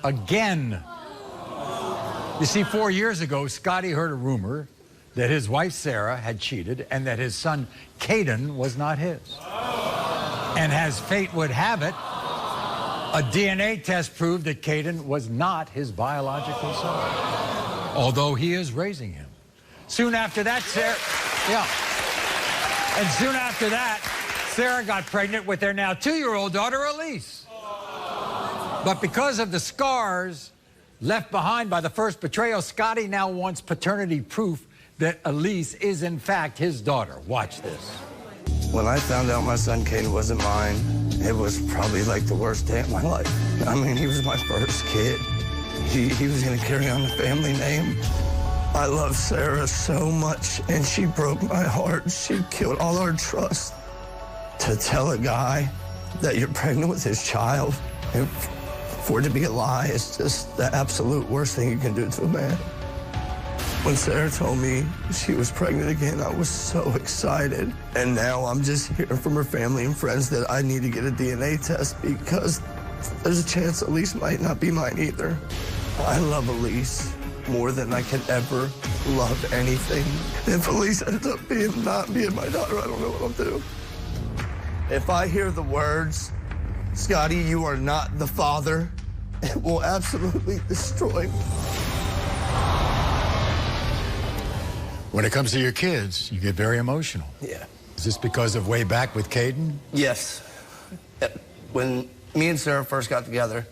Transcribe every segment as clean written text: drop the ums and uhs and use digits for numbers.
again. You see, 4 years ago, Scotty heard a rumor that his wife, Sarah, had cheated and that his son, Caden, was not his. And as fate would have it, a DNA test proved that Caden was not his biological son, although he is raising him. Soon after that, Sarah got pregnant with their now 2-year-old daughter, Elise. But because of the scars left behind by the first betrayal, Scotty now wants paternity proof that Elise is, in fact, his daughter. Watch this. When I found out my son Caden wasn't mine, it was probably like the worst day of my life. I mean, he was my first kid. He was going to carry on the family name. I love Sarah so much, and she broke my heart. She killed all our trust. To tell a guy that you're pregnant with his child, and for it to be a lie, is just the absolute worst thing you can do to a man. When Sarah told me she was pregnant again, I was so excited. And now I'm just hearing from her family and friends that I need to get a DNA test because there's a chance Elise might not be mine either. I love Elise more than I can ever love anything. If Elise ends up not being my daughter, I don't know what I'll do. If I hear the words, "Scotty, you are not the father," it will absolutely destroy me. When it comes to your kids, you get very emotional. Yeah. Is this because of way back with Caden? Yes. When me and Sarah first got together,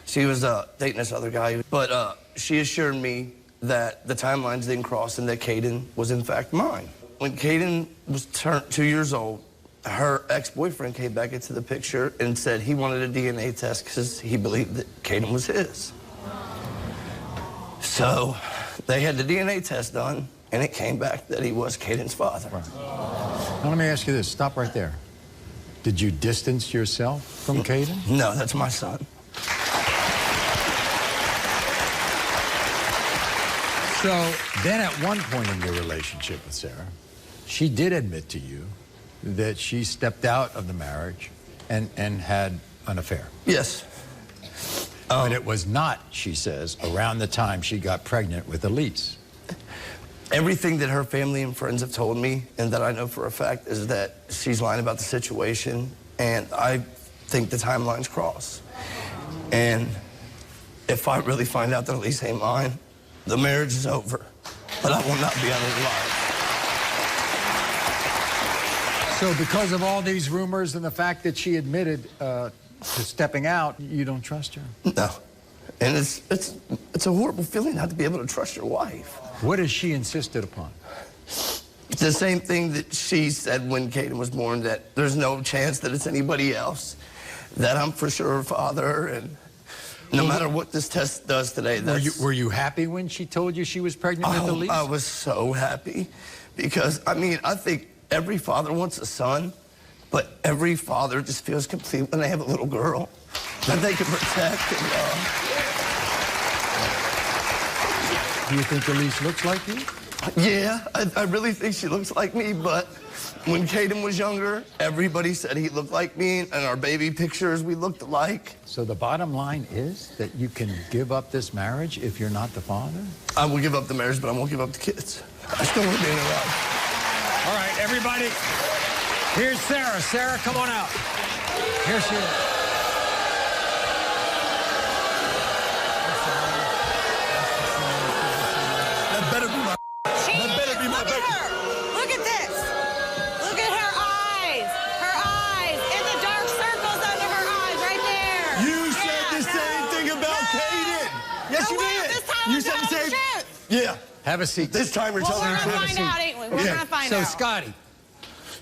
she was dating this other guy, but she assured me that the timelines didn't cross and that Caden was in fact mine. When Caden was turned 2 years old, her ex-boyfriend came back into the picture and said he wanted a DNA test because he believed that Caden was his. So they had the DNA test done, and it came back that he was Caden's father. Right. Now, let me ask you this. Stop right there. Did you distance yourself from Caden? No, that's my son. So then at one point in your relationship with Sarah, she did admit to you that she stepped out of the marriage and had an affair. Yes. But it was not, she says, around the time she got pregnant with Elise. Everything that her family and friends have told me, and that I know for a fact, is that she's lying about the situation, and I think the timelines cross. And if I really find out that Elise ain't mine, the marriage is over, but I will not be out of the life. So because of all these rumors and the fact that she admitted to stepping out, you don't trust her? No. And it's a horrible feeling not to be able to trust your wife. What has she insisted upon? It's the same thing that she said when Caden was born, that there's no chance that it's anybody else, that I'm for sure her father, and no matter what this test does today, Were you happy when she told you she was pregnant with Elise? I was so happy because, I mean, I think every father wants a son, but every father just feels complete when they have a little girl that they can protect and love. Do you think Elise looks like you? Yeah, I really think she looks like me, but when Caden was younger, everybody said he looked like me, and our baby pictures, we looked alike. So the bottom line is that you can give up this marriage if you're not the father? I will give up the marriage, but I won't give up the kids. I still want to be in a life. All right, everybody, here's Sarah. Sarah, come on out. Here she is. You said the same. Yeah. Have a seat. This time we're telling we're the gonna truth. find out, ain't we? We're gonna find out. So, Scotty,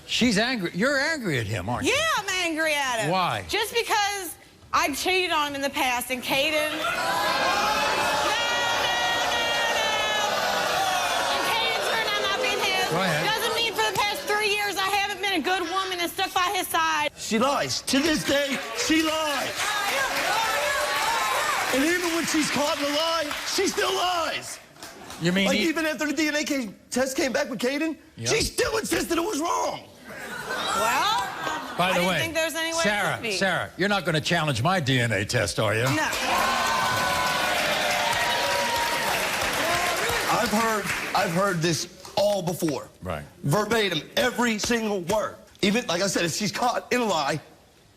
she's angry. You're angry at him, aren't you? Yeah, I'm angry at him. Why? Just because I cheated on him in the past, and Caden... And Caden's turned out not being his. Go ahead. Doesn't mean for the past 3 years I haven't been a good woman and stuck by his side. She lies. To this day, she lies. And even when she's caught in a lie, she still lies. You mean even after the DNA test came back with Caden, she still insisted it was wrong. Well, by the way, I didn't think there was any way it could be. Sarah, you're not going to challenge my DNA test, are you? No. I've heard this all before. Right. Verbatim, every single word. Even, like I said, if she's caught in a lie,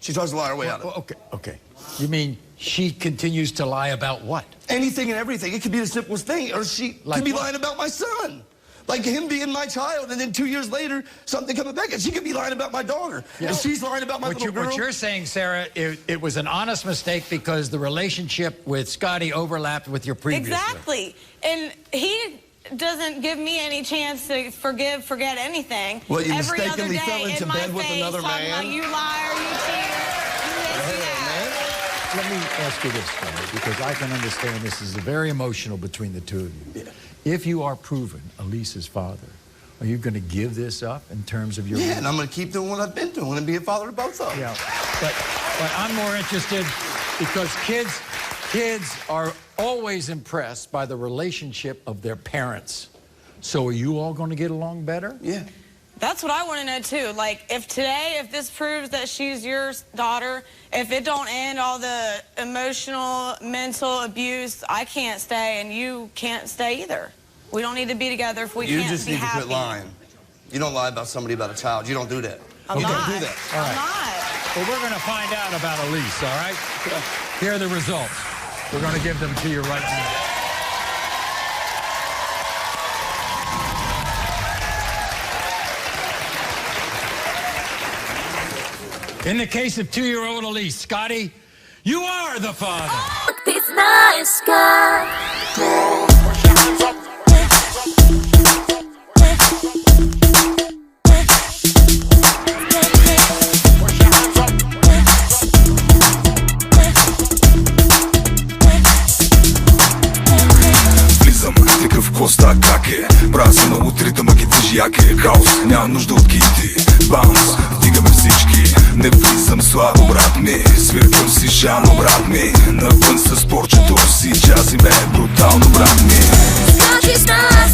she tries to lie her way out of it. Okay. You mean she continues to lie about what? Anything and everything. It could be the simplest thing. Or she could be lying about my son. Like him being my child, and then 2 years later, something coming back, and she could be lying about my daughter. Yeah. And she's lying about my little girl. What you're saying, Sarah, it was an honest mistake because the relationship with Scotty overlapped with your previous Exactly. And he doesn't give me any chance to forget anything. Well, you Every other mistakenly day fell into in my bed with face, another talking man. about you liar, you cheater, you this, you that. Let me ask you this, Scotty, because I can understand this is very emotional between the two of you. Yeah. If you are proven Elise's father, are you going to give this up in terms of your... Yeah, and I'm going to keep doing what I've been doing and be a father to both of them. Yeah, but I'm more interested because kids are always impressed by the relationship of their parents. So are you all going to get along better? Yeah. That's what I want to know, too. Like, if this proves that she's your daughter, if it don't end all the emotional, mental abuse, I can't stay, and you can't stay either. We don't need to be together if we can't be happy. You just need to quit lying. You don't lie about somebody about a child. You don't do that. I'm you not. don't do that. I'm not. Well, we're going to find out about Elise, all right? Here are the results. We're going to give them to you right now. In the case of 2-year-old Elise, Scotty, you are the father. This night sky. Влизам, такъв коста как е. Празно от ритъма ги движи як е. Хаос, няма нужда от кити. Баунс, вдигаме всички. Не влизам слабо, брат ми. Свиркам си жано, брат ми. Навън с порчето си. Джаз и ме брутално, брат ми. Скачи с нас.